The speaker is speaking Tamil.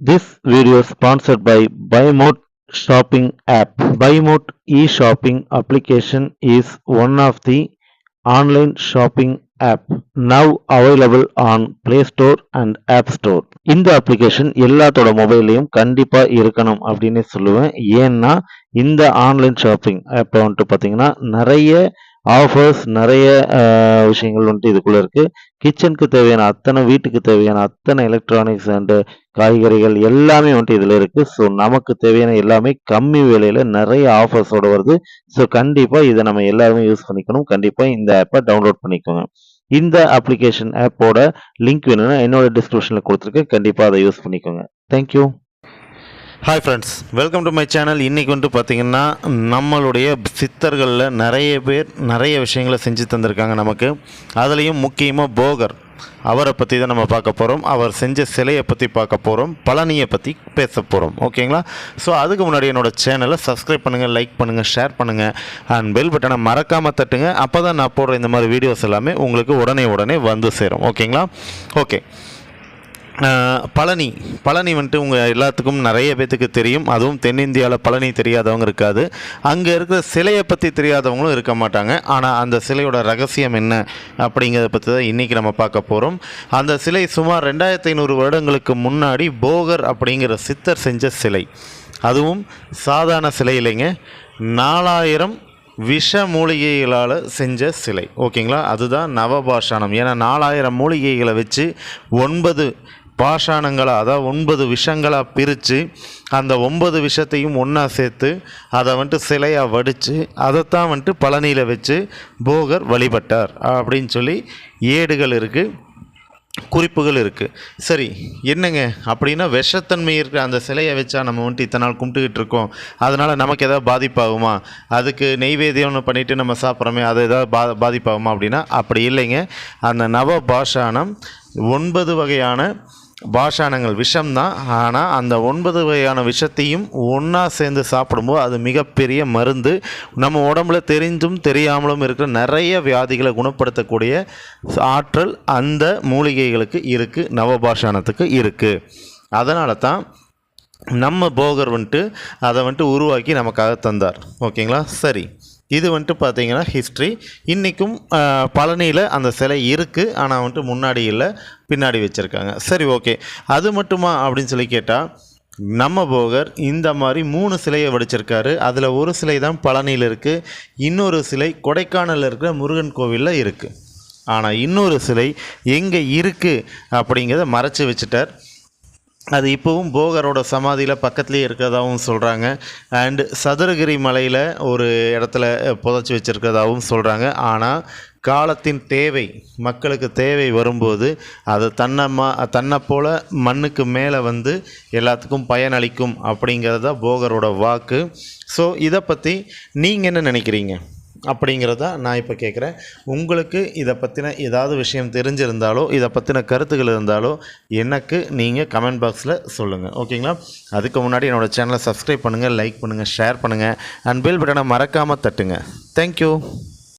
This video is sponsored by BuyMote shopping app. BuyMote e-shopping application is one of the online shopping app now available on Play Store and App Store. இந்த அப்ளிகேஷன் எல்லாத்தோட மொபைல்லையும் கண்டிப்பா இருக்கணும் அப்படின்னு சொல்லுவேன். ஏன்னா இந்த ஆன்லைன் ஷாப்பிங் ஆப்பை வந்துட்டு பார்த்தீங்கன்னா நிறைய ஆஃபர்ஸ் நிறைய விஷயங்கள் வந்துட்டு இதுக்குள்ள இருக்கு. கிச்சனுக்கு தேவையான அத்தனை வீட்டுக்கு தேவையான அத்தனை எலக்ட்ரானிக்ஸ் அண்டு காய்கறிகள் எல்லாமே வந்துட்டு இதில் இருக்குது. ஸோ நமக்கு தேவையான எல்லாமே கம்மி விலையில் நிறைய ஆஃபர்ஸோடு வருது. ஸோ கண்டிப்பாக இதை நம்ம எல்லாருமே யூஸ் பண்ணிக்கணும். கண்டிப்பாக இந்த ஆப்பை டவுன்லோட் பண்ணிக்கோங்க. இந்த அப்ளிகேஷன் ஆப்போட லிங்க் வேணும்னா என்னோட டிஸ்கிரிப்ஷனில் கொடுத்துருக்கேன். கண்டிப்பாக அதை யூஸ் பண்ணிக்கோங்க. Thank you. Hi friends, welcome to my channel. இன்றைக்கி வந்துட்டு பார்த்திங்கன்னா நம்மளுடைய சித்தர்களில் நிறைய பேர் நிறைய விஷயங்களை செஞ்சு தந்திருக்காங்க நமக்கு. அதுலேயும் முக்கியமாக போகர் அவரை பற்றி தான் நம்ம பார்க்க போகிறோம். அவர் செஞ்ச சிலையை பற்றி பார்க்க போகிறோம், பழனியை பற்றி பேச போகிறோம். ஓகேங்களா? ஸோ அதுக்கு முன்னாடி என்னோடய சேனலை சப்ஸ்கிரைப் பண்ணுங்கள், லைக் பண்ணுங்கள், ஷேர் பண்ணுங்கள் அண்ட் பெல் பட்டனை மறக்காமல் தட்டுங்க. அப்போ தான் நான் போடுற இந்த மாதிரி வீடியோஸ் எல்லாமே உங்களுக்கு உடனே வந்து சேரும். ஓகேங்களா? ஓகே, பழனி வந்துட்டு உங்கள் எல்லாத்துக்கும் நிறைய பேத்துக்கு தெரியும். அதுவும் தென்னிந்தியாவில் பழனி தெரியாதவங்க இருக்காது. அங்கே இருக்கிற சிலையை பற்றி தெரியாதவங்களும் இருக்க மாட்டாங்க. ஆனால் அந்த சிலையோட ரகசியம் என்ன அப்படிங்கிறத பற்றி தான் இன்றைக்கி நம்ம பார்க்க போகிறோம். அந்த சிலை சுமார் 2500 வருடங்களுக்கு முன்னாடி போகர் அப்படிங்கிற சித்தர் செஞ்ச சிலை. அதுவும் சாதாரண சிலை இல்லைங்க, 4000 விஷ மூலிகைகளால் செஞ்ச சிலை. ஓகேங்களா? அதுதான் நவபாஷாணம். ஏன்னா 4000 மூலிகைகளை வச்சு 9 பாஷாணங்களாக, அதாவது 9 விஷங்களாக பிரித்து அந்த 9 விஷத்தையும் ஒன்றா சேர்த்து அதை வந்துட்டு சிலையாக வடித்து அதைத்தான் வந்துட்டு பழனியில் வச்சு போகர் வழிபட்டார் அப்படின்னு சொல்லி ஏடுகள் இருக்குது, குறிப்புகள் இருக்குது. சரி, என்னங்க அப்படின்னா விஷத்தன்மை இருக்கிற அந்த சிலையை வச்சா நம்ம வந்துட்டு இத்தனை நாள் கும்பிட்டுக்கிட்டு இருக்கோம், அதனால் நமக்கு எதாவது பாதிப்பாகுமா? அதுக்கு நெய்வேத்தியம்னு பண்ணிவிட்டு நம்ம சாப்பிட்றோமே, அது எதாவது பாதிப்பாகுமா அப்படின்னா அப்படி இல்லைங்க. அந்த நவ பாஷாணம் 9 வகையான பாஷாணங்கள் விஷம்தான். ஆனால் அந்த 9 வகையான விஷத்தையும் ஒன்றா சேர்ந்து சாப்பிடும்போது அது மிகப்பெரிய மருந்து. நம்ம உடம்புல தெரிந்தும் தெரியாமலும் இருக்கிற நிறைய வியாதிகளை குணப்படுத்தக்கூடிய ஆற்றல் அந்த மூலிகைகளுக்கு இருக்குது, நவபாஷாணத்துக்கு இருக்குது. அதனால தான் நம்ம போகர் வந்துட்டு அதை வந்துட்டு உருவாக்கி நமக்காக தந்தார். ஓகேங்களா? சரி, இது வந்துட்டு பார்த்திங்கன்னா ஹிஸ்ட்ரி. இன்றைக்கும் பழனியில் அந்த சிலை இருக்குது, ஆனால் வந்துட்டு முன்னாடி இல்லை, பின்னாடி வச்சுருக்காங்க. சரி, ஓகே, அது மட்டுமா அப்படின்னு சொல்லி கேட்டால் நம்ம போகர் இந்த மாதிரி 3 சிலையை வடிச்சிருக்காரு. அதில் ஒரு சிலை தான் பழனியில் இருக்குது, இன்னொரு சிலை கொடைக்கானலில் இருக்கிற முருகன் கோவிலில் இருக்குது. ஆனால் இன்னொரு சிலை எங்கே இருக்குது அப்படிங்கிறத மறைச்சி வச்சுட்டார். அது இப்போவும் போகரோட சமாதியில் பக்கத்துலேயே இருக்கிறதாகவும் சொல்கிறாங்க. அண்டு சதுரகிரி மலையில் ஒரு இடத்துல புதைச்சி வச்சுருக்கிறதாகவும் சொல்கிறாங்க. ஆனால் காலத்தின் தேவை, மக்களுக்கு தேவை வரும்போது அது தன்னை போல் மண்ணுக்கு மேலே வந்து எல்லாத்துக்கும் பயனளிக்கும் அப்படிங்கிறது தான் போகரோட வாக்கு. ஸோ இதை பற்றி நீங்கள் என்ன நினைக்கிறீங்க அப்படிங்கிறத நான் இப்போ கேட்குறேன். உங்களுக்கு இதை பற்றின ஏதாவது விஷயம் தெரிஞ்சிருந்தாலோ இதை பற்றின கருத்துக்கள் இருந்தாலோ எனக்கு நீங்கள் கமெண்ட் பாக்ஸில் சொல்லுங்கள். ஓகேங்களா? அதுக்கு முன்னாடி என்னோடய சேனலை சப்ஸ்கிரைப் பண்ணுங்கள், லைக் பண்ணுங்கள், ஷேர் பண்ணுங்கள் அண்ட் பெல் பட்டனை மறக்காமல் தட்டுங்க. தேங்க்யூ.